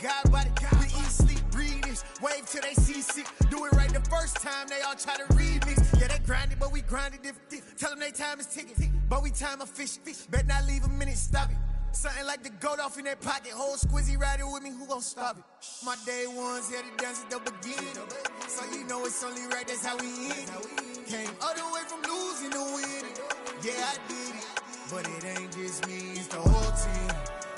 God body. We eat, sleep, breathe this. Wave till they see sick. Do it right the first time, they all try to remix. Yeah, they grinded, but we grinded different. Tell them they time is ticking, but we time a fish. Bet not leave a minute, stop it. Something like the goat off in that pocket. Whole squizzy riding with me, who gon' stop it? My day ones here to dance at the beginning. So you know it's only right, that's how we end it. Came all the way from losing to winning. Yeah, I did it. But it ain't just me, it's the whole team.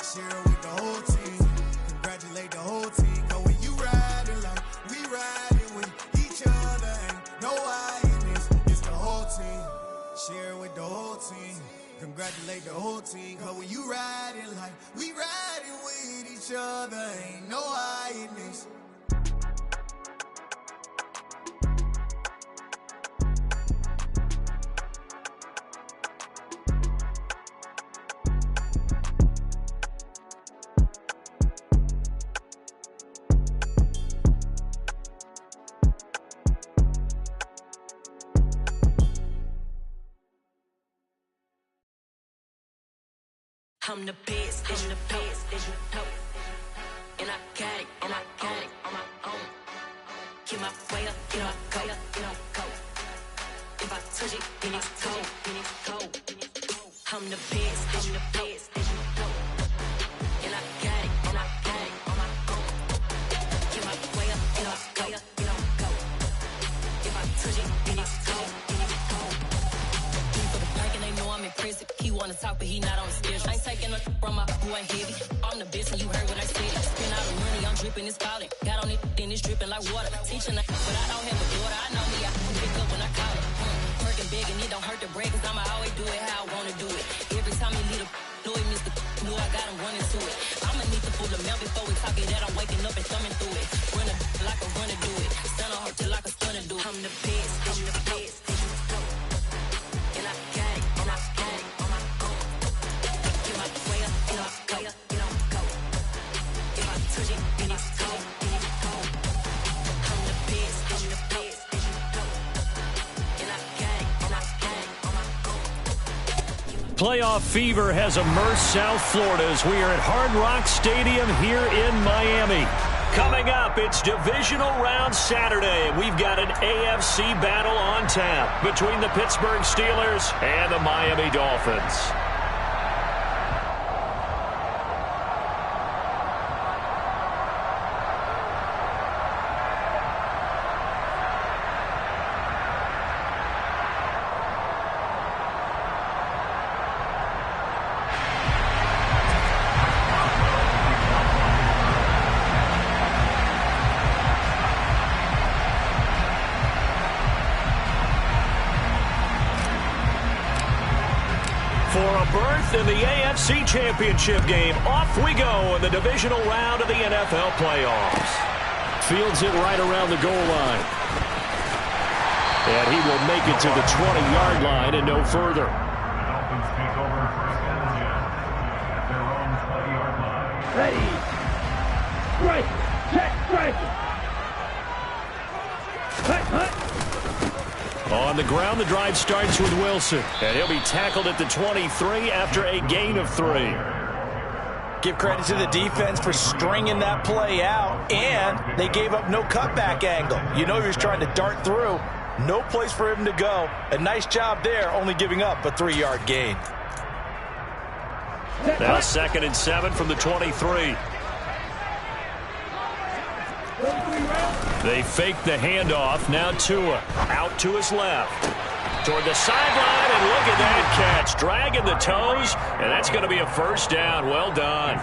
Share it with the whole team. Congratulate the whole team. Cause when you riding like we riding with each other, ain't no I in this. It's the whole team. Share it with the whole team. Congratulate the whole team. Cause when you riding like we riding with each other, ain't no I in this. I'm the best, I'm the best, and I got it, on my own. Get my way up, get my go. If I touch it, then it's cold. I'm the best, and I got it, on my own. Get my way up, get my go. If I touch it, then it's cold. For the pack and they know I'm impressive. He wanna talk, but he not on the schedule. I ain't taking no from my boy heavy. I'm the best and you heard what I said. Spend all the money, I'm dripping, it's falling. Got on it, then it's dripping like water. Teaching that, but I don't have a daughter. I know me, I can pick up when I call her. Working big and it don't hurt the break, cause I'ma always do it how I wanna do it. Every time he lead a know he missed the know I got him running to it. I'ma need to pull the mail before we talk it that I'm waking up and thumbing through it. Run a like a runner do it. Stun on her till like a stunner do it. I'm the best, and I got it, on my own. Get my way up, get my go. If I touch it, then it's cold. I'm the best, and I got it, on my own. Playoff fever has immersed South Florida as we are at Hard Rock Stadium here in Miami. Coming up, it's Divisional Round Saturday. We've got an AFC battle on tap between the Pittsburgh Steelers and the Miami Dolphins. For a berth in the AFC Championship game, off we go in the divisional round of the NFL playoffs. Fields it right around the goal line. And he will make it to the 20-yard line and no further. Ready. Strike. Check. Strike. Hut. On the ground, the drive starts with Wilson. And he'll be tackled at the 23 after a gain of 3. Give credit to the defense for stringing that play out, and they gave up no cutback angle. You know he was trying to dart through. No place for him to go. A nice job there, only giving up a 3-yard gain. Now 2nd and 7 from the 23. They fake the handoff. Now Tua out to his left. Toward the sideline, and look at that catch. Dragging the toes, and that's going to be a first down. Well done.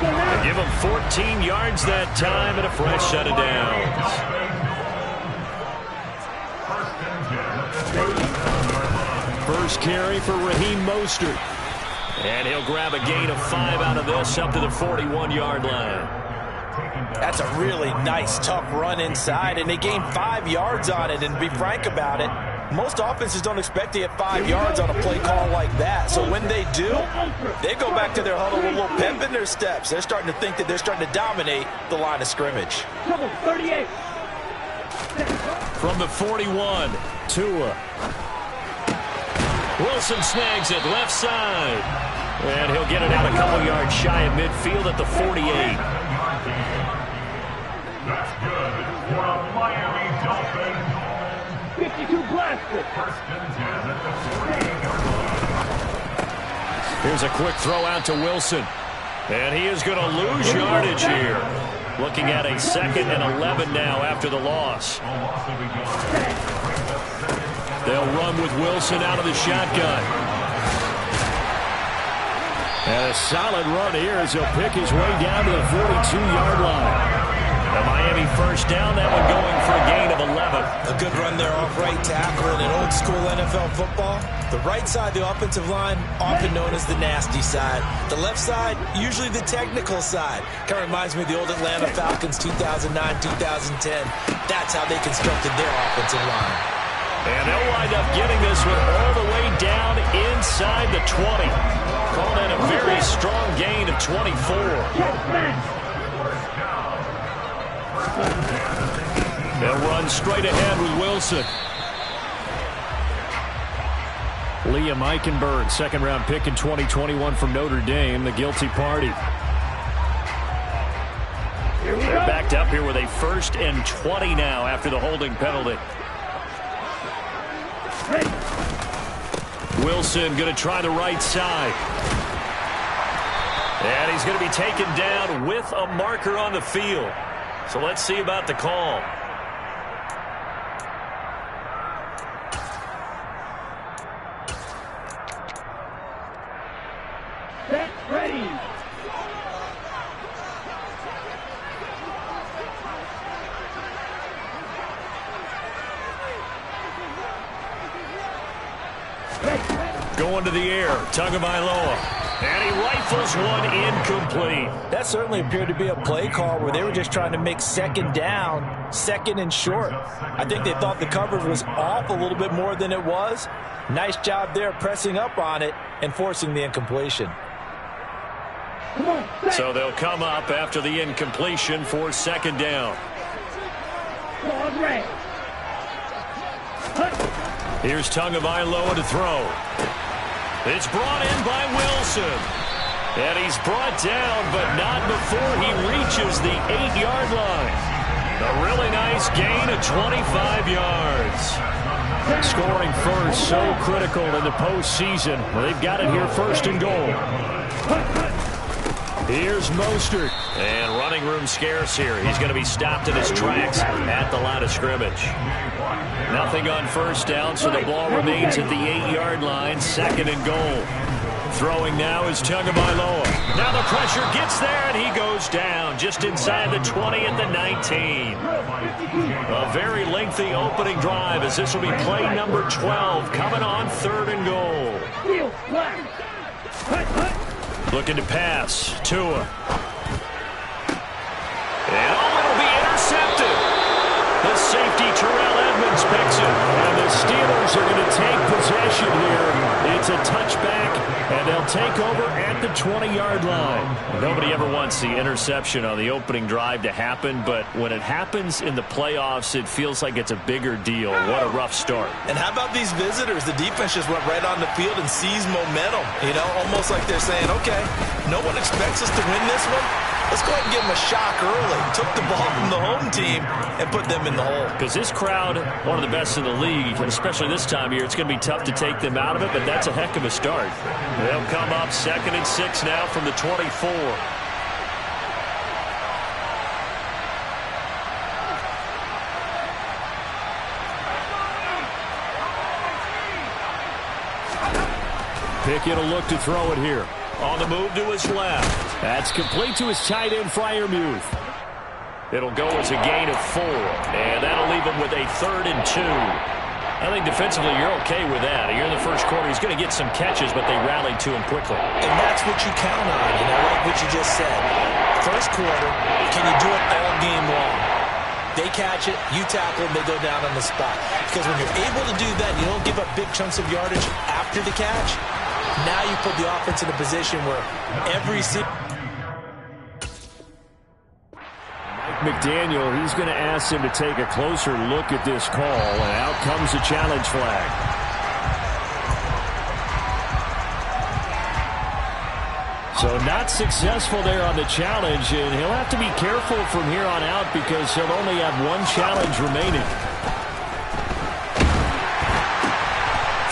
They give him 14 yards that time and a fresh set of downs. First carry for Raheem Mostert. And he'll grab a gain of 5 out of this up to the 41-yard line. That's a really nice, tough run inside, and they gained 5 yards on it. And to be frank about it, most offenses don't expect to get 5 yards on a play call like that. So when they do, they go back to their huddle with a little pep in their steps. They're starting to think that they're starting to dominate the line of scrimmage. 38. From the 41, Tua. Wilson snags it left side. And he'll get it out a couple yards shy of midfield at the 48. Here's a quick throw out to Wilson. And he is going to lose yardage here. Looking at a 2nd and 11 now after the loss. They'll run with Wilson out of the shotgun. And a solid run here as he'll pick his way down to the 42-yard line. The Miami first down, that one going for a gain of 11. A good run there off right tackle in old school NFL football. The right side, the offensive line, often known as the nasty side. The left side, usually the technical side. Kind of reminds me of the old Atlanta Falcons 2009, 2010. That's how they constructed their offensive line. And they'll wind up getting this one all the way down inside the 20. Call that a very strong gain of 24. They'll run straight ahead with Wilson. Liam Eichenberg, 2nd-round pick in 2021 from Notre Dame, the guilty party. They're backed up here with a 1st and 20 now after the holding penalty. Wilson going to try the right side. And he's going to be taken down with a marker on the field. So let's see about the call. Set, ready. Going to the air, Tagovailoa. And he rifles one incomplete. That certainly appeared to be a play call where they were just trying to make 2nd down, 2nd and short. I think they thought the coverage was off a little bit more than it was. Nice job there pressing up on it and forcing the incompletion. So they'll come up after the incompletion for 2nd down. Here's Tagovailoa to throw. It's brought in by Wilson. And he's brought down, but not before he reaches the 8-yard line. A really nice gain of 25 yards. Scoring first, so critical in the postseason. Well, they've got it here 1st and goal. Here's Mostert. And running room scarce here. He's going to be stopped in his tracks at the line of scrimmage. Nothing on 1st down, so the ball remains at the 8-yard line, 2nd and goal. Throwing now is Tagovailoa. Now the pressure gets there, and he goes down just inside the 20 at the 19. A very lengthy opening drive as this will be play number 12 coming on 3rd and goal. Looking to pass. Tua. And it'll be intercepted. The safety, Terrell Edmonds, picks it. And the Steelers are going to take possession here. It's a touchback, and they'll take over at the 20-yard line. Nobody ever wants the interception on the opening drive to happen, but when it happens in the playoffs, it feels like it's a bigger deal. What a rough start. And how about these visitors? The defense just went right on the field and seized momentum. You know, almost like they're saying, okay, no one expects us to win this one. Let's go ahead and give them a shock early. Took the ball from the home team and put them in the hole. Because this crowd, one of the best in the league, and especially this time of year, it's going to be tough to take them out of it, but that's a heck of a start. They'll come up 2nd and 6 now from the 24. Pickett will look to throw it here. On the move to his left. That's complete to his tight end, Freiermuth. It'll go as a gain of 4. And that'll leave him with a 3rd and 2. I think defensively you're okay with that. Here in the first quarter, he's going to get some catches, but they rallied to him quickly. And that's what you count on, and I like what you just said. First quarter, can you do it all game long? They catch it, you tackle them, they go down on the spot. Because when you're able to do that, you don't give up big chunks of yardage after the catch. Now you put the offense in a position where every Mike McDaniel, he's going to ask him to take a closer look at this call, and out comes the challenge flag. So not successful there on the challenge, and he'll have to be careful from here on out because he'll only have one challenge remaining.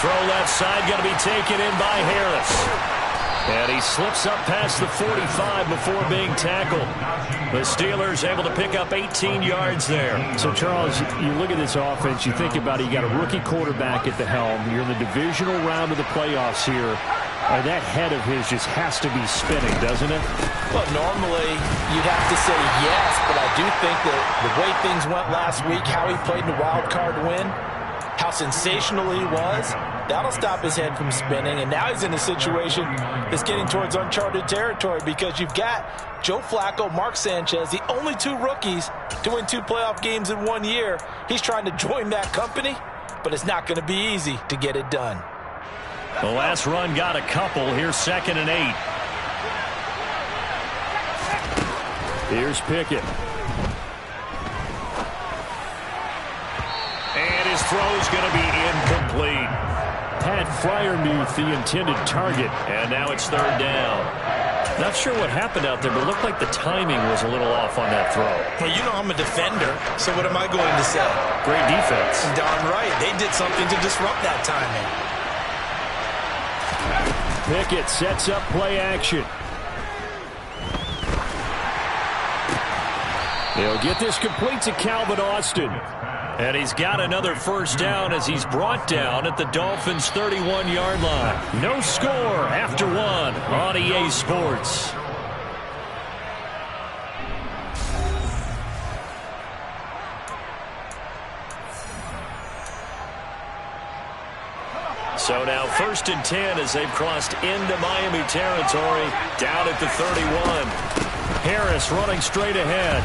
throw left side going to be taken in by Harris. And he slips up past the 45 before being tackled. The Steelers able to pick up 18 yards there. So, Charles, you look at this offense, you think about it, you got a rookie quarterback at the helm. You're in the divisional round of the playoffs here. That head of his just has to be spinning, doesn't it? Well, normally you'd have to say yes, but I do think that the way things went last week, how he played in the wild card win, how sensational he was, that'll stop his head from spinning. And now he's in a situation that's getting towards uncharted territory because you've got Joe Flacco, Mark Sanchez, the only two rookies to win 2 playoff games in 1 year. He's trying to join that company, but it's not going to be easy to get it done. The last run got a couple. Here's 2nd and 8. Here's Pickett. And his throw's going to be incomplete. Pat Freiermuth, the intended target. And now it's 3rd down. Not sure what happened out there, but it looked like the timing was a little off on that throw. Well, you know I'm a defender, so what am I going to say? Great defense. Darn right. They did something to disrupt that timing. Pickett sets up play action. They'll get this complete to Calvin Austin. And he's got another 1st down as he's brought down at the Dolphins' 31-yard line. No score after 1 on EA Sports. So now 1st and 10 as they've crossed into Miami territory, down at the 31. Harris running straight ahead.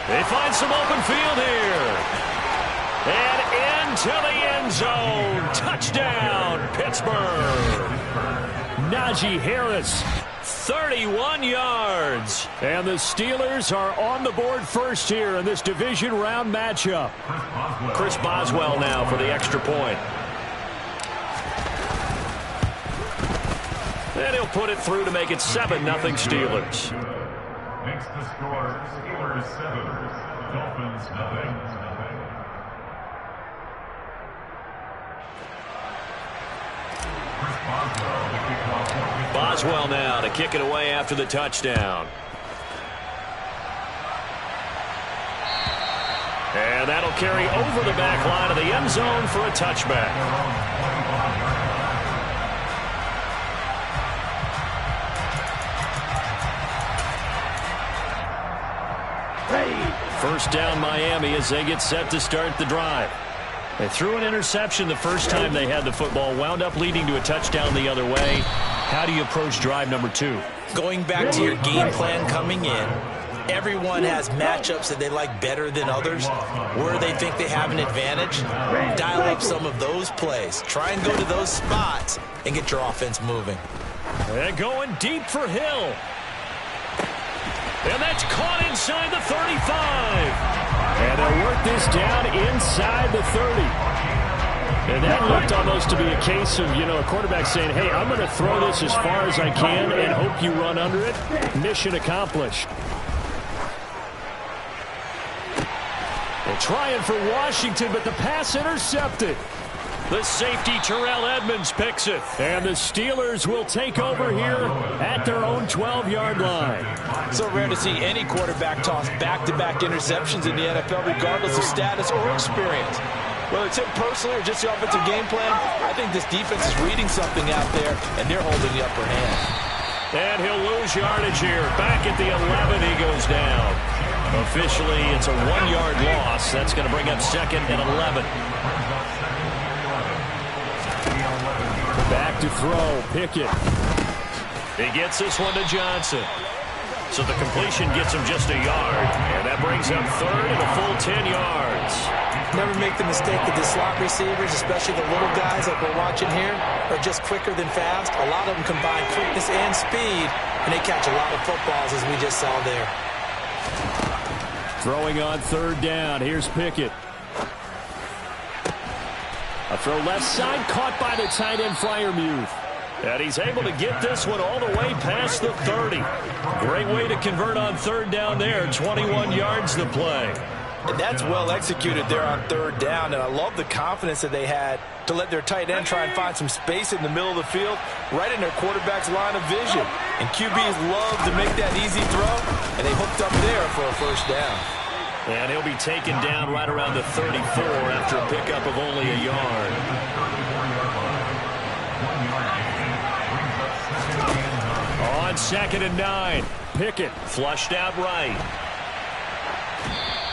They find some open field here. And into the end zone. Touchdown, Pittsburgh. Najee Harris. 31 yards. And the Steelers are on the board first here in this division round matchup. Chris Boswell now for the extra point. And he'll put it through to make it 7-0 Steelers. Makes the score Steelers 7, Dolphins 0. Boswell now to kick it away after the touchdown. And that'll carry over the back line of the end zone for a touchback. First down Miami as they get set to start the drive. They threw an interception the first time they had the football, wound up leading to a touchdown the other way. How do you approach drive number 2? Going back to your game plan coming in, everyone has matchups that they like better than others, where they think they have an advantage. Dial up some of those plays. Try and go to those spots and get your offense moving. And going deep for Hill. And that's caught inside the 35. And they'll work this down inside the 30. And that looked almost to be a case of, a quarterback saying, hey, I'm going to throw this as far as I can and hope you run under it. Mission accomplished. They're trying for Washington, but the pass intercepted. The safety, Terrell Edmonds, picks it. And the Steelers will take over here at their own 12-yard line. So rare to see any quarterback toss back-to-back interceptions in the NFL, regardless of status or experience. Whether it's him personally or just the offensive game plan, I think this defense is reading something out there, and they're holding the upper hand. And he'll lose yardage here. Back at the 11, he goes down. Officially, it's a 1-yard loss. That's going to bring up 2nd and 11. Back to throw, Pickett. He gets this one to Johnson. So the completion gets him just a yard. And that brings up 3rd and a full 10 yards. Never make the mistake that the slot receivers, especially the little guys like we're watching here, are just quicker than fast. A lot of them combine quickness and speed, and they catch a lot of footballs, as we just saw there. Throwing on 3rd down. Here's Pickett. A throw left side, caught by the tight end, Freiermuth. And he's able to get this one all the way past the 30. Great way to convert on 3rd down there. 21 yards the play. And that's well executed there on third down. And I love the confidence that they had to let their tight end try and find some space in the middle of the field, right in their quarterback's line of vision. And QBs love to make that easy throw, and they hooked up there for a first down. And he'll be taken down right around the 34 after a pickup of only a yard. On 2nd and 9, Pickett flushed out right.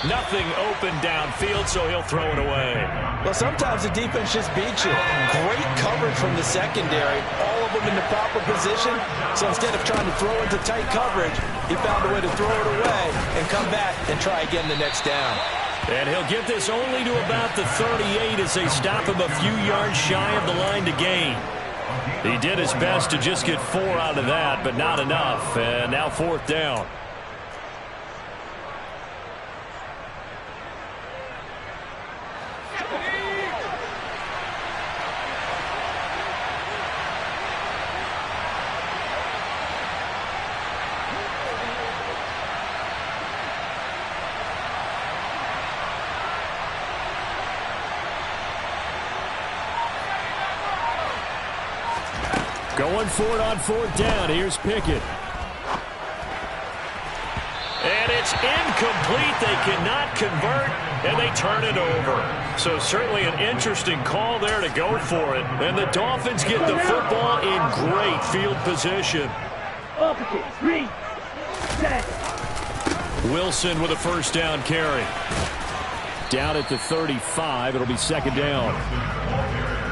Nothing open downfield, so he'll throw it away. Well, sometimes the defense just beats you. Great coverage from the secondary, all of them in the proper position. So instead of trying to throw into tight coverage, he found a way to throw it away and come back and try again the next down. And he'll get this only to about the 38 as they stop him a few yards shy of the line to gain. He did his best to just get 4 out of that, but not enough. And now 4th down. Going for it on 4th down. Here's Pickett. And it's incomplete. They cannot convert, and they turn it over. So certainly an interesting call there to go for it. And the Dolphins get the football in great field position. Wilson with a first down carry. Down at the 35. It'll be 2nd down.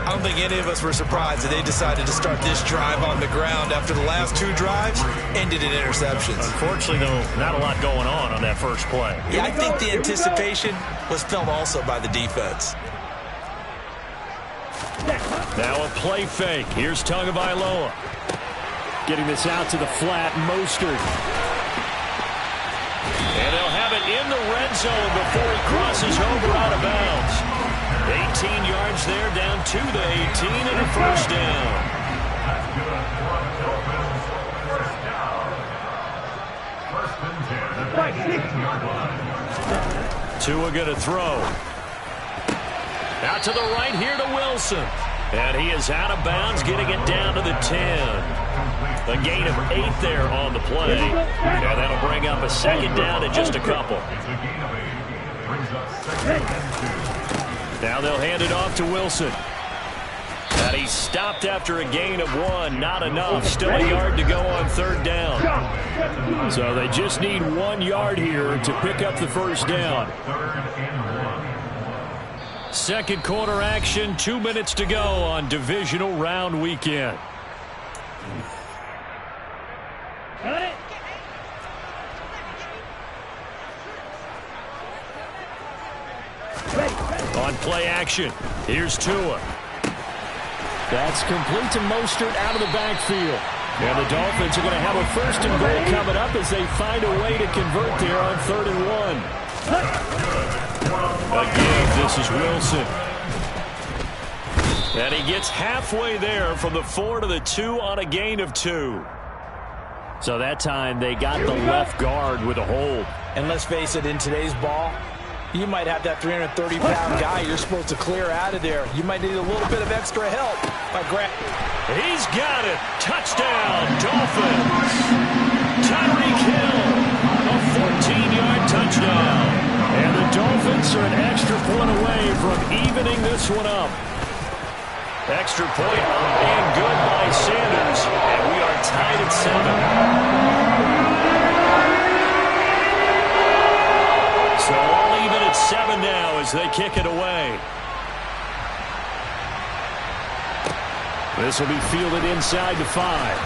I don't think any of us were surprised that they decided to start this drive on the ground after the last 2 drives ended in interceptions. Unfortunately, though, not a lot going on that first play. Yeah, I think the anticipation was felt also by the defense. Now a play fake. Here's Tagovailoa. Getting this out to the flat, Mostert. And they'll have it in the red zone before he crosses over out of bounds. 18 yards there, down to the 18, and a first down. Tua going to throw. Out to the right here to Wilson. And he is out of bounds, getting it down to the 10. A gain of 8 there on the play. And that'll bring up a 2nd down and just a couple. Now they'll hand it off to Wilson. And he stopped after a gain of 1. Not enough. Still a yard to go on 3rd down. So they just need 1 yard here to pick up the first down. 2nd quarter action. 2 minutes to go on divisional round weekend. On play action, here's Tua. That's complete to Mostert out of the backfield. And the Dolphins are going to have a 1st and goal coming up as they find a way to convert there on 3rd and 1. Again, this is Wilson. And he gets halfway there from the 4 to the 2 on a gain of 2. So that time they got the left guard with a hold. And let's face it, in today's ball, you might have that 330-pound guy you're supposed to clear out of there. You might need a little bit of extra help by Grant. He's got it. Touchdown, Dolphins. Tyreek Hill, a 14-yard touchdown. And the Dolphins are an extra point away from evening this one up. Extra point and good by Sanders. And we are tied at 7. So all even at 7 now as they kick it away. This will be fielded inside the 5.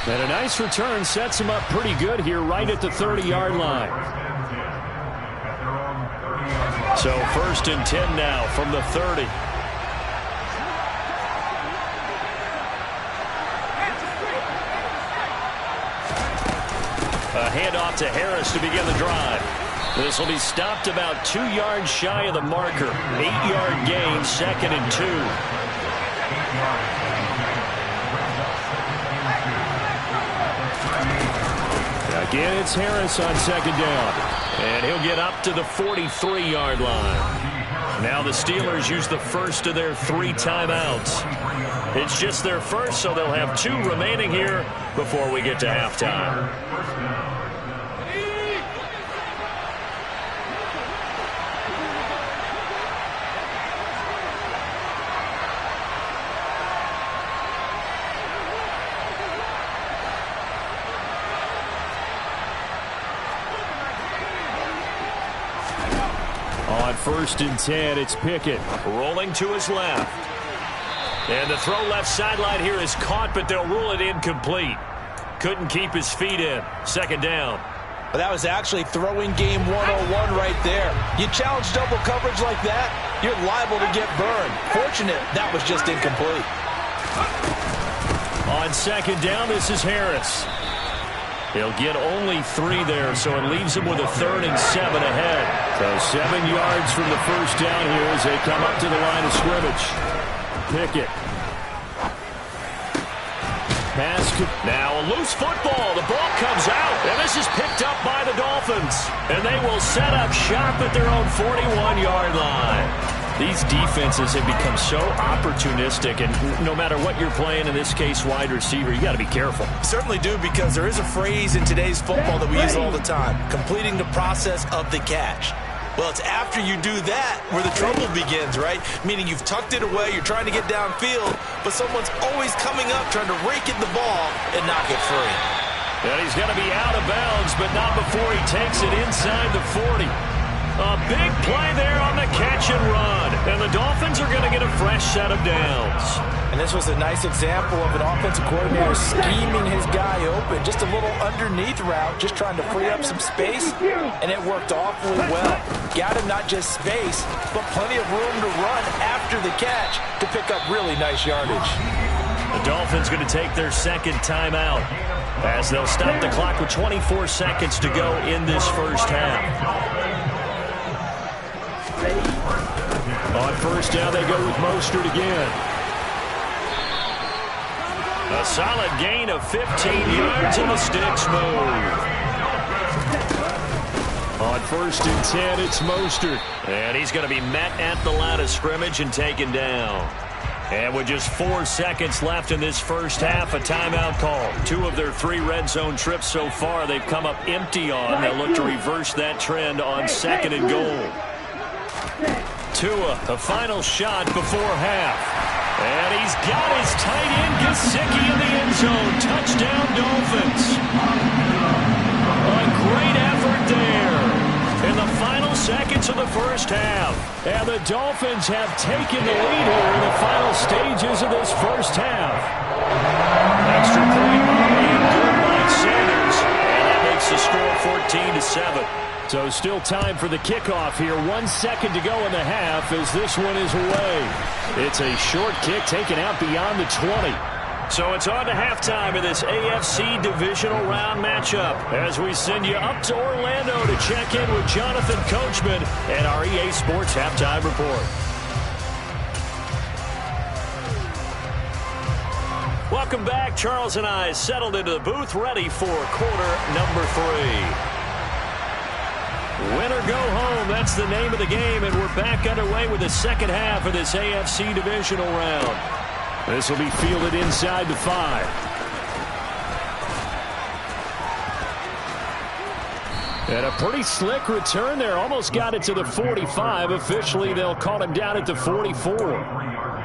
And a nice return sets him up pretty good here right at the 30-yard line. So 1st and 10 now from the 30. A handoff to Harris to begin the drive. This will be stopped about 2 yards shy of the marker. 8-yard gain, 2nd and 2. Again, it's Harris on second down. And he'll get up to the 43-yard line. Now the Steelers use the first of their 3 timeouts. It's just their first, so they'll have 2 remaining here before we get to halftime. On 1st and 10, it's Pickett. Rolling to his left. And the throw left sideline here is caught, but they'll rule it incomplete. Couldn't keep his feet in. Second down. But that was actually throwing game 101 right there. You challenge double coverage like that, you're liable to get burned. Fortunate that was just incomplete. On second down, this is Harris. He'll get only 3 there, so it leaves him with a 3rd and 7 ahead. So 7 yards from the first down here as they come up to the line of scrimmage. Pickett. Pass. Now a loose football. The ball comes out, and this is picked up by the Dolphins. And they will set up shop at their own 41-yard line. These defenses have become so opportunistic, and no matter what you're playing, in this case wide receiver, you got to be careful. Certainly do, because there is a phrase in today's football that we use all the time: completing the process of the catch. Well, it's after you do that where the trouble begins, right? Meaning you've tucked it away, you're trying to get downfield, but someone's always coming up trying to rake at the ball and knock it free. And he's going to be out of bounds, but not before he takes it inside the 40. A big play there on the catch and run. And the Dolphins are going to get a fresh set of downs. And this was a nice example of an offensive coordinator scheming his guy open. Just a little underneath route, just trying to free up some space, and it worked awfully well. Got him not just space, but plenty of room to run after the catch to pick up really nice yardage. The Dolphins going to take their second timeout as they'll stop the clock with 24 seconds to go in this first half. On first down, they go with Mostert again. A solid gain of 15 yards, and the sticks move. On 1st and 10, it's Mostert. And he's going to be met at the line of scrimmage and taken down. And with just 4 seconds left in this first half, a timeout call. 2 of their 3 red zone trips so far they've come up empty on. They'll look to reverse that trend on 2nd and goal. Tua, a final shot before half. And he's got his tight end, Gesicki, in the end zone. Touchdown, Dolphins. A great effort there in the final seconds of the first half. And the Dolphins have taken the lead here in the final stages of this first half. Extra point being good by Sanders. And that makes the score 14-7. So still time for the kickoff here. 1 second to go in the half as this one is away. It's a short kick taken out beyond the 20. So it's on to halftime of this AFC divisional round matchup as we send you up to Orlando to check in with Jonathan Coachman and our EA Sports Halftime Report. Welcome back. Charles and I settled into the booth ready for quarter number 3. Win or go home, that's the name of the game, and we're back underway with the second half of this AFC divisional round. This will be fielded inside the 5. And a pretty slick return there. Almost got it to the 45. Officially, they'll call him down at the 44.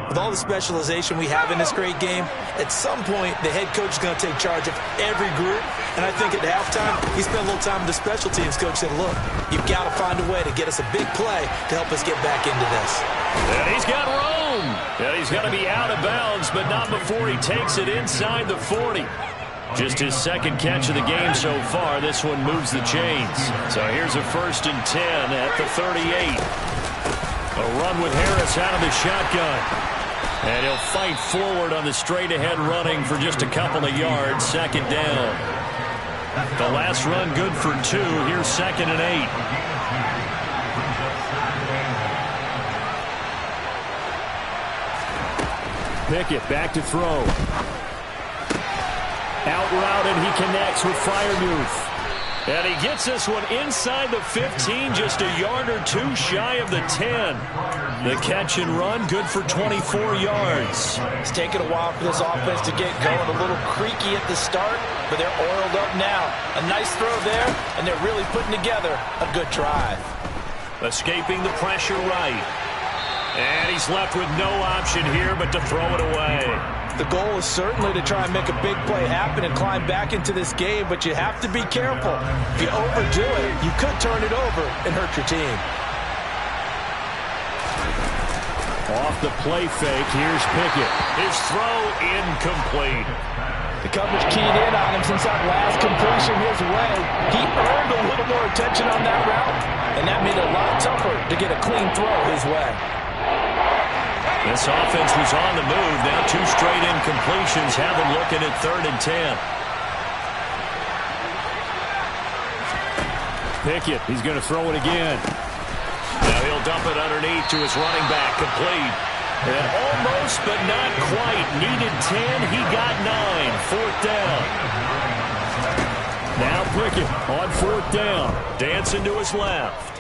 With all the specialization we have in this great game, at some point, the head coach is going to take charge of every group. And I think at halftime, he spent a little time with the special teams coach, said, look, you've got to find a way to get us a big play to help us get back into this. And he's got room. And he's going to be out of bounds, but not before he takes it inside the 40. Just his second catch of the game so far. This one moves the chains. So here's a 1st and 10 at the 38. A run with Harris out of the shotgun. And he'll fight forward on the straight-ahead running for just a couple of yards. Second down. The last run good for 2. Here's 2nd and 8. Pickett back to throw. Out route, and he connects with Freiermuth. And he gets this one inside the 15, just a yard or two shy of the 10. The catch and run, good for 24 yards. It's taken a while for this offense to get going. A little creaky at the start, but they're oiled up now. A nice throw there, and they're really putting together a good drive. Escaping the pressure right. And he's left with no option here but to throw it away. The goal is certainly to try and make a big play happen and climb back into this game, but you have to be careful. If you overdo it, you could turn it over and hurt your team. Off the play fake, here's Pickett. His throw incomplete. The coverage keyed in on him since that last completion his way. He earned a little more attention on that route, and that made it a lot tougher to get a clean throw his way. This offense was on the move. Now 2 straight incompletions have them looking at 3rd and 10. Pickett, he's going to throw it again. Now he'll dump it underneath to his running back, complete. And almost, but not quite. Needed 10, he got 9. 4th down. Now Pickett on 4th down. Dancing to his left.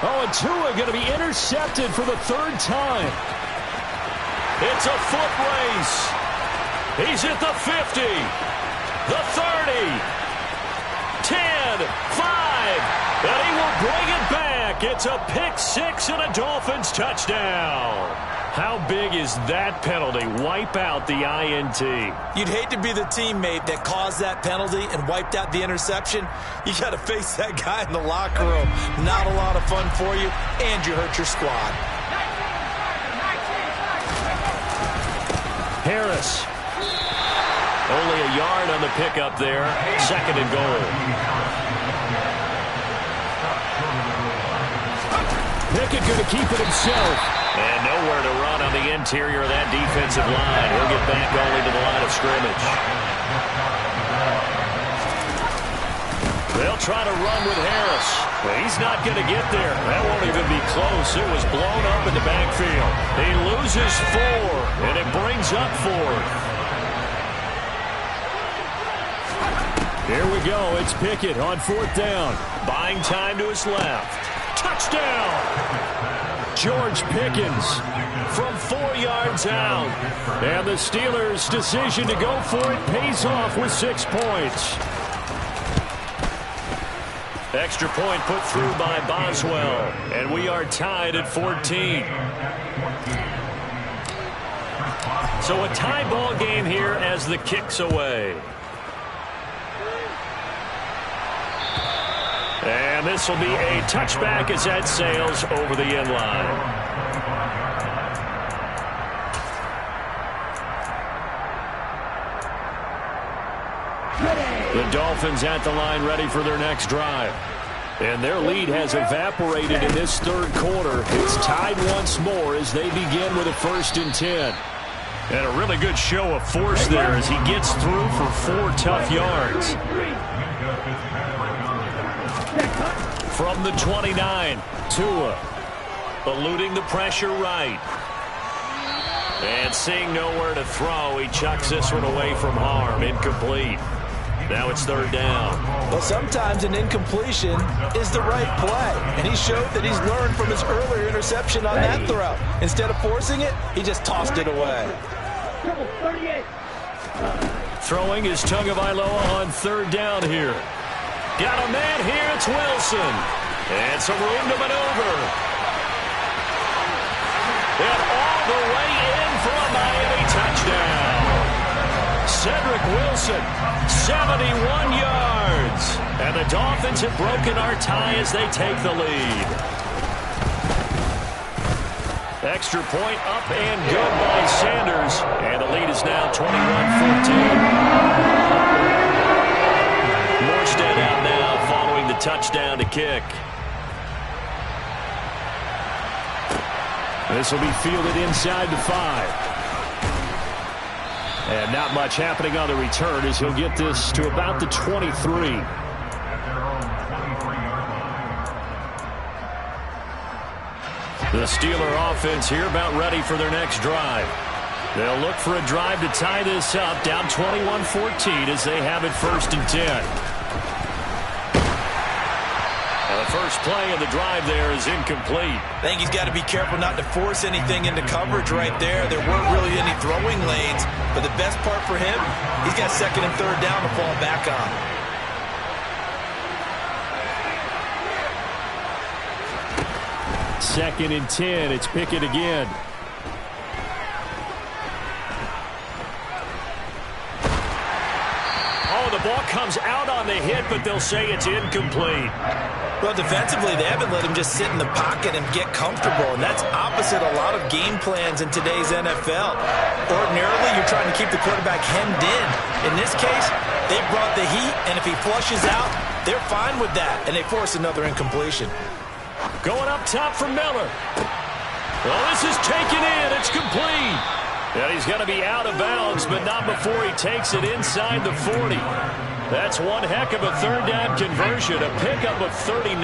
Oh, and Tua going to be intercepted for the 3rd time. It's a foot race. He's at the 50, the 30, 10, 5, and he will bring it back. It's a pick 6 and a Dolphins touchdown. How big is that penalty? Wipe out the INT. You'd hate to be the teammate that caused that penalty and wiped out the interception. You got to face that guy in the locker room. Not a lot of fun for you, and you hurt your squad. Harris. Only a yard on the pickup there. 2nd and goal. Pickett going to keep it himself. And nowhere to run on the interior of that defensive line. He'll get back only to the line of scrimmage. They'll try to run with Harris. But he's not going to get there. That won't even be close. It was blown up in the backfield. He loses 4, and it brings up 4th. Here we go. It's Pickett on 4th down. Buying time to his left. Touchdown! George Pickens from 4 yards out. And the Steelers' decision to go for it pays off with 6 points. Extra point put through by Boswell. And we are tied at 14. So a tie ball game here as the kick's away. And this will be a touchback as that sails over the end line. The Dolphins at the line ready for their next drive. And their lead has evaporated in this 3rd quarter. It's tied once more as they begin with a 1st and 10. And a really good show of force there as he gets through for 4 tough yards. From the 29, Tua eluding the pressure right. And seeing nowhere to throw, he chucks this one away from harm. Incomplete. Now it's 3rd down. Well, sometimes an incompletion is the right play. And he showed that he's learned from his earlier interception on that throw. Instead of forcing it, he just tossed it away. Throwing is Tagovailoa on 3rd down here. Got a man here, it's Wilson. And some room to maneuver. And all the way in for a Miami touchdown. Cedric Wilson, 71 yards. And the Dolphins have broken our tie as they take the lead. Extra point up and good by Sanders. And the lead is now 21-14. Morstead out now following the touchdown to kick. This will be fielded inside the 5. And not much happening on the return as he'll get this to about the 23. The Steeler offense here about ready for their next drive. They'll look for a drive to tie this up, down 21-14 as they have it 1st and 10. And the first play of the drive there is incomplete. I think he's got to be careful not to force anything into coverage right there. There weren't really any throwing lanes, but the best part for him, he's got 2nd and 3rd down to fall back on. Second and 10. It's Pickett again. Oh, the ball comes out on the hit, but they'll say it's incomplete. Well, defensively, they haven't let him just sit in the pocket and get comfortable, and that's opposite a lot of game plans in today's NFL. Ordinarily, you're trying to keep the quarterback hemmed in. In this case, they brought the heat, and if he flushes out, they're fine with that, and they force another incompletion. Going up top for Miller. Well, this is taken in. It's complete. And he's going to be out of bounds, but not before he takes it inside the 40. That's one heck of a 3rd down conversion, a pickup of 39.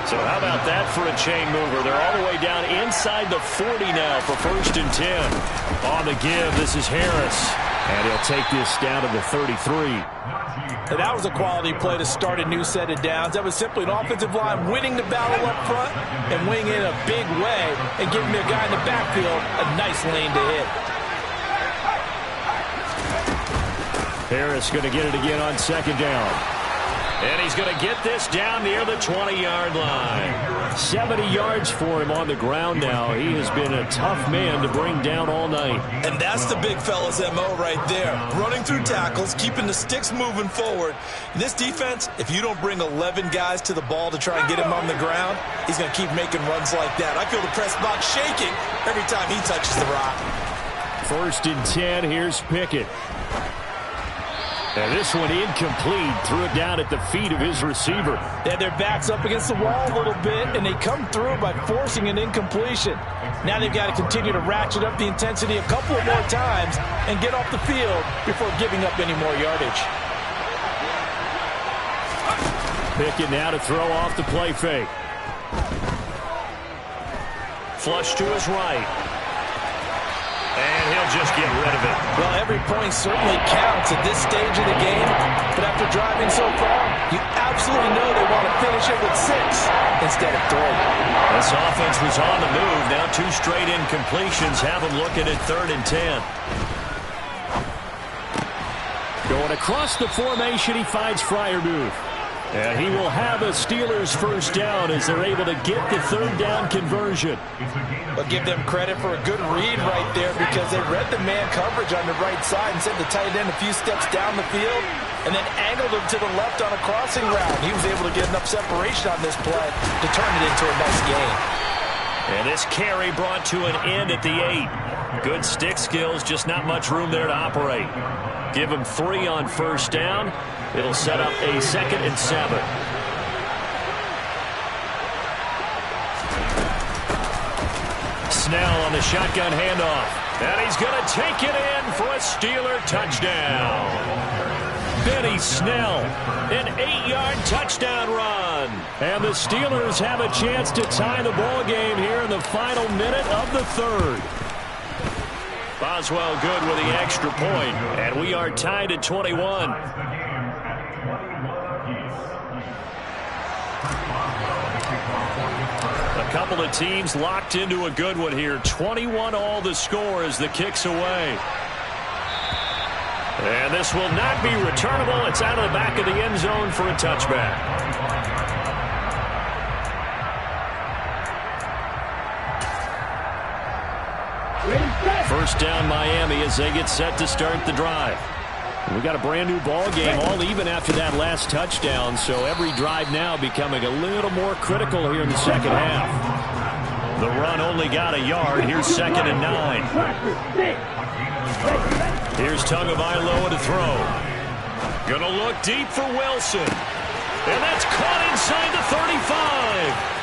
So how about that for a chain mover? They're all the way down inside the 40 now for 1st and 10. On the give, this is Harris. And he'll take this down to the 33. And that was a quality play to start a new set of downs. That was simply an offensive line winning the battle up front and winning in a big way and giving a guy in the backfield a nice lane to hit. Harris going to get it again on 2nd down. And he's going to get this down near the 20-yard line. 70 yards for him on the ground now. He has been a tough man to bring down all night. And that's the big fella's MO right there. Running through tackles, keeping the sticks moving forward. This defense, if you don't bring 11 guys to the ball to try and get him on the ground, he's going to keep making runs like that. I feel the press box shaking every time he touches the rock. 1st and 10, here's Pickett. And this one incomplete. Threw it down at the feet of his receiver. They had their backs up against the wall a little bit, and they come through by forcing an incompletion. Now they've got to continue to ratchet up the intensity a couple of more times and get off the field before giving up any more yardage. Pickett now to throw off the play fake. Flush to his right. And he'll just get rid of it. Well, every point certainly counts at this stage of the game. But after driving so far, you absolutely know they want to finish it with 6 instead of 3. This offense was on the move. Now 2 straight incompletions have them looking at 3rd and 10. Going across the formation, he finds Freiermuth. And he will have a Steelers 1st down as they're able to get the 3rd down conversion. But give them credit for a good read right there because they read the man coverage on the right side and sent the tight end a few steps down the field and then angled him to the left on a crossing route. He was able to get enough separation on this play to turn it into a nice gain. And this carry brought to an end at the 8. Good stick skills, just not much room there to operate. Give him 3 on 1st down. It'll set up a 2nd and 7. Snell on the shotgun handoff. And he's going to take it in for a Steeler touchdown. Benny Snell, an 8-yard touchdown run. And the Steelers have a chance to tie the ball game here in the final minute of the 3rd. Boswell good with the extra point, and we are tied at 21. A couple of teams locked into a good one here. 21 all the score as the kick's away. And this will not be returnable. It's out of the back of the end zone for a touchback. First down Miami as they get set to start the drive. We got a brand new ball game, all even after that last touchdown, so every drive now becoming a little more critical here in the 2nd half. The run only got a yard. Here's 2nd and 9. Here's Tagovailoa to throw. Gonna look deep for Wilson. And that's caught inside the 35.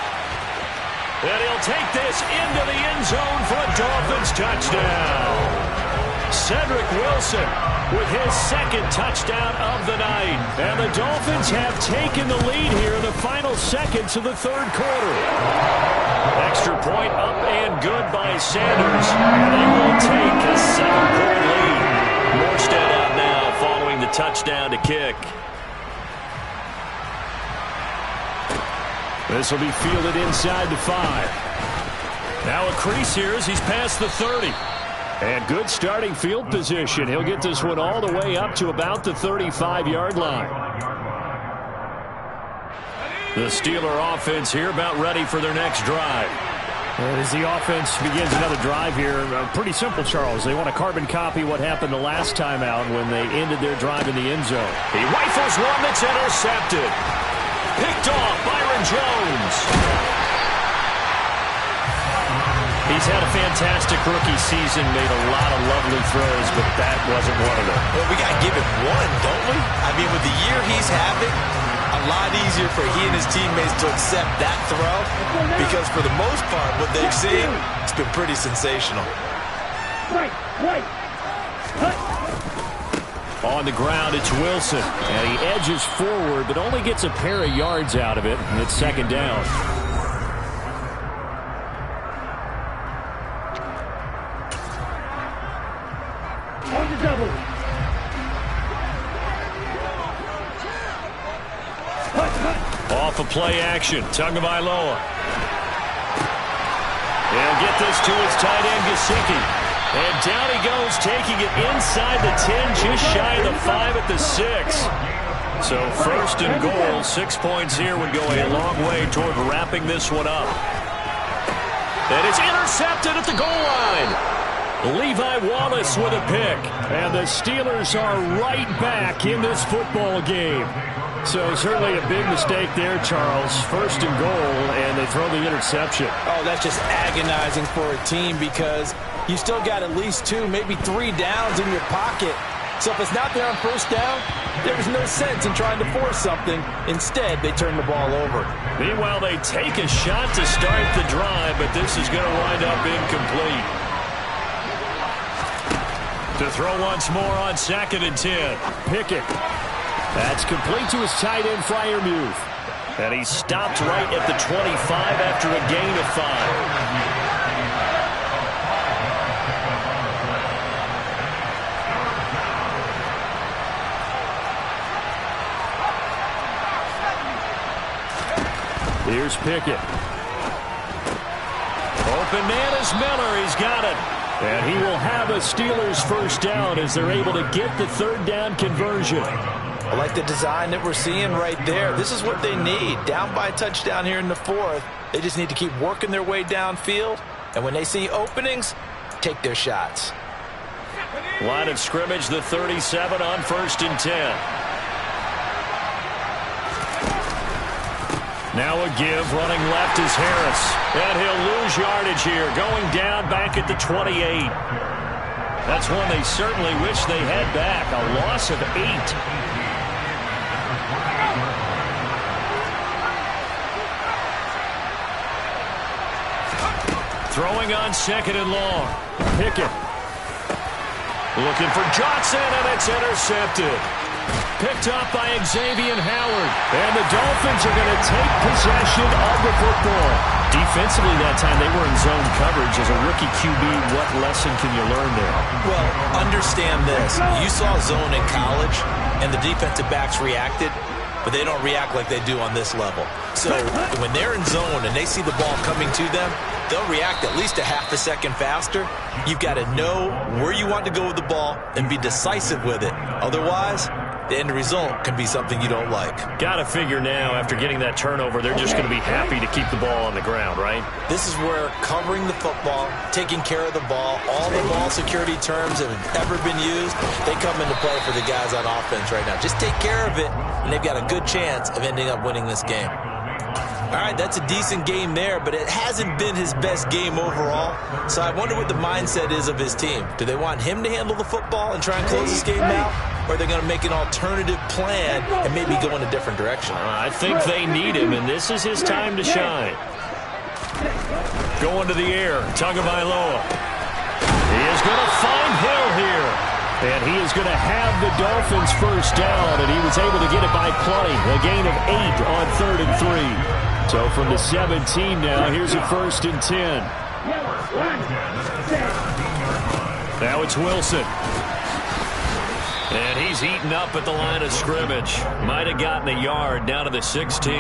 And he'll take this into the end zone for a Dolphins touchdown. Cedric Wilson with his second touchdown of the night. And the Dolphins have taken the lead here in the final seconds of the third quarter. Extra point up and good by Sanders. And they will take a 7-point lead. Morstead out now following the touchdown to kick. This will be fielded inside the 5. Now a crease here as he's past the 30. And good starting field position. He'll get this one all the way up to about the 35-yard line. The Steeler offense here about ready for their next drive. And as the offense begins another drive here, pretty simple, Charles. They want to carbon copy what happened the last time out when they ended their drive in the end zone. He rifles one that's intercepted. Picked off Byron Jones. He's had a fantastic rookie season, made a lot of lovely throws, but that wasn't one of them. Well, we got to give him one, don't we? I mean, with the year he's having, a lot easier for he and his teammates to accept that throw because for the most part, what they've seen, it's been pretty sensational. On the ground, it's Wilson. And he edges forward, but only gets a pair of yards out of it, and it's second down. Off of play action, Tagovailoa. He'll get this to his tight end, Gesicki. And down he goes, taking it inside the 10, just shy of the 5 at the 6. So first and goal, 6 points here would go a long way toward wrapping this one up. And it's intercepted at the goal line. Levi Wallace with a pick. And the Steelers are right back in this football game. So certainly a big mistake there, Charles. First and goal, and they throw the interception. Oh, that's just agonizing for a team because you still got at least 2, maybe 3 downs in your pocket. So if it's not there on first down, there's no sense in trying to force something. Instead, they turn the ball over. Meanwhile, they take a shot to start the drive, but this is going to wind up incomplete. To throw once more on 2nd and 10. Pickett. That's complete to his tight end, Freiermuth. And he stopped right at the 25 after a gain of 5. Here's Pickett. Open man is Miller. He's got it. And he will have a Steelers first down as they're able to get the third down conversion. I like the design that we're seeing right there. This is what they need. Down by a touchdown here in the 4th. They just need to keep working their way downfield. And when they see openings, take their shots. Line of scrimmage, the 37 on 1st and 10. Now a give, running left is Harris. And he'll lose yardage here, going down back at the 28. That's one they certainly wish they had back, a loss of 8. Throwing on 2nd and long. Pickett. Looking for Johnson, and it's intercepted. Picked up by Xavier Howard. And the Dolphins are going to take possession of the football. Defensively that time, they were in zone coverage. As a rookie QB, what lesson can you learn there? Well, understand this. You saw zone in college, and the defensive backs reacted, but they don't react like they do on this level. So when they're in zone and they see the ball coming to them, they'll react at least a half a second faster. You've got to know where you want to go with the ball and be decisive with it. Otherwise, the end result can be something you don't like. Got to figure now, after getting that turnover, they're just going to be happy to keep the ball on the ground, right? This is where covering the football, taking care of the ball, all the ball security terms that have ever been used, they come into play for the guys on offense right now. Just take care of it, and they've got a good chance of ending up winning this game. All right, that's a decent game there, but it hasn't been his best game overall. So I wonder what the mindset is of his team. Do they want him to handle the football and try and close this game out? Or are they going to make an alternative plan and maybe go in a different direction? I think they need him, and this is his time to shine. Going to the air, Tagovailoa. He is going to find Hill here. And he is going to have the Dolphins first down, and he was able to get it by plenty. A gain of 8 on 3rd and 3. So from the 17 now, here's a 1st and 10. Now it's Wilson. And he's eaten up at the line of scrimmage. Might have gotten a yard down to the 16.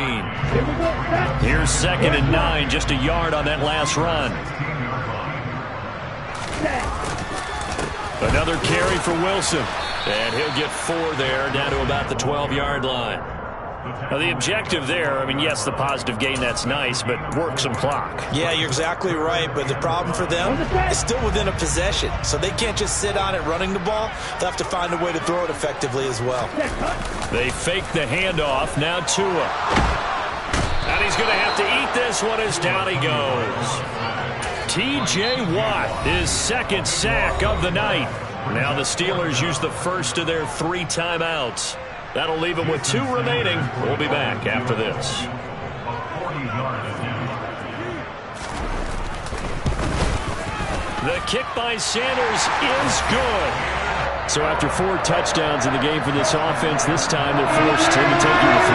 Here's 2nd and 9, just a yard on that last run. Another carry for Wilson. And he'll get 4 there, down to about the 12-yard line. Now, the objective there, I mean, yes, the positive gain, that's nice, but work some clock. Yeah, you're exactly right, but the problem for them is still within a possession, so they can't just sit on it running the ball. They'll have to find a way to throw it effectively as well. They fake the handoff. Now Tua. And he's going to have to eat this one as down he goes. T.J. Watt, his 2nd sack of the night. Now the Steelers use the first of their 3 timeouts. That'll leave them with 2 remaining. We'll be back after this. The kick by Sanders is good. So after 4 touchdowns in the game for this offense, this time they're forced into taking the 3.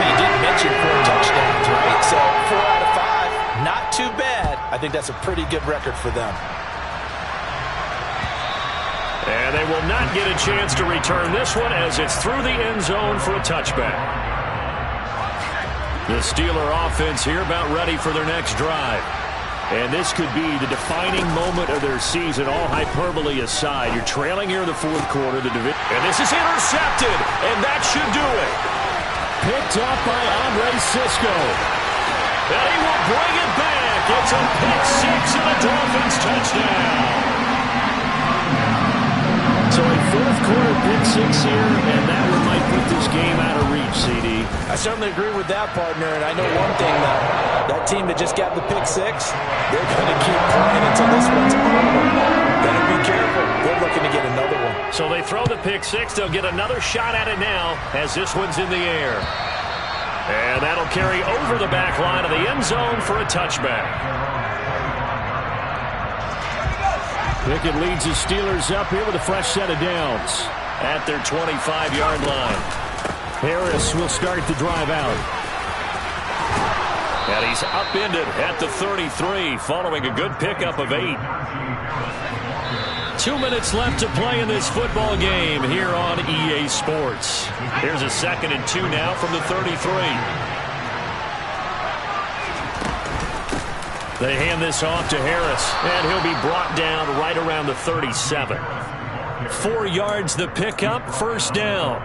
They didn't mention 4 touchdowns, right? So 4 out of 5, not too bad. I think that's a pretty good record for them. And they will not get a chance to return this one as it's through the end zone for a touchback. The Steeler offense here about ready for their next drive. And this could be the defining moment of their season, all hyperbole aside. You're trailing here in the 4th quarter. And this is intercepted, and that should do it. Picked up by Andre Sisco. And he will bring it back. It's a pick 6 and a Dolphins touchdown. So a 4th quarter pick 6 here, and that one might put this game out of reach, CD. I certainly agree with that, partner, and I know one thing, though. That team that just got the pick 6, they're going to keep playing until this one's over. Better be careful. They're looking to get another one. So they throw the pick 6. They'll get another shot at it now as this one's in the air. And that'll carry over the back line of the end zone for a touchback. Pickett leads the Steelers up here with a fresh set of downs at their 25-yard line. Harris will start the drive out. And he's upended at the 33 following a good pickup of 8. 2 minutes left to play in this football game here on EA Sports. Here's a 2nd and 2 now from the 33. They hand this off to Harris, and he'll be brought down right around the 37. 4 yards the pickup, 1st down.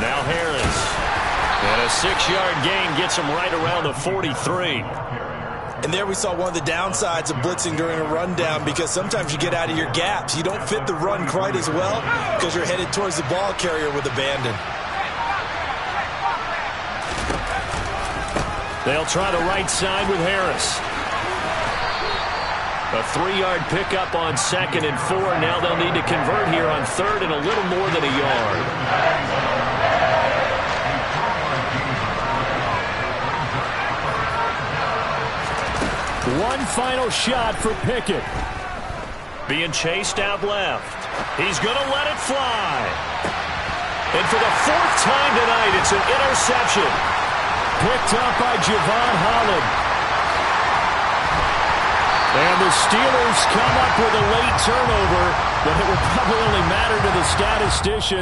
Now Harris. And a 6-yard gain gets him right around the 43. And there we saw one of the downsides of blitzing during a rundown, because sometimes you get out of your gaps. You don't fit the run quite as well because you're headed towards the ball carrier with abandon. They'll try the right side with Harris. A 3-yard pickup on 2nd and 4. Now they'll need to convert here on 3rd and a little more than a yard. One final shot for Pickett. Being chased out left. He's going to let it fly. And for the 4th time tonight, it's an interception. Picked up by Javon Holland. And the Steelers come up with a late turnover, but it will probably only matter to the statistician.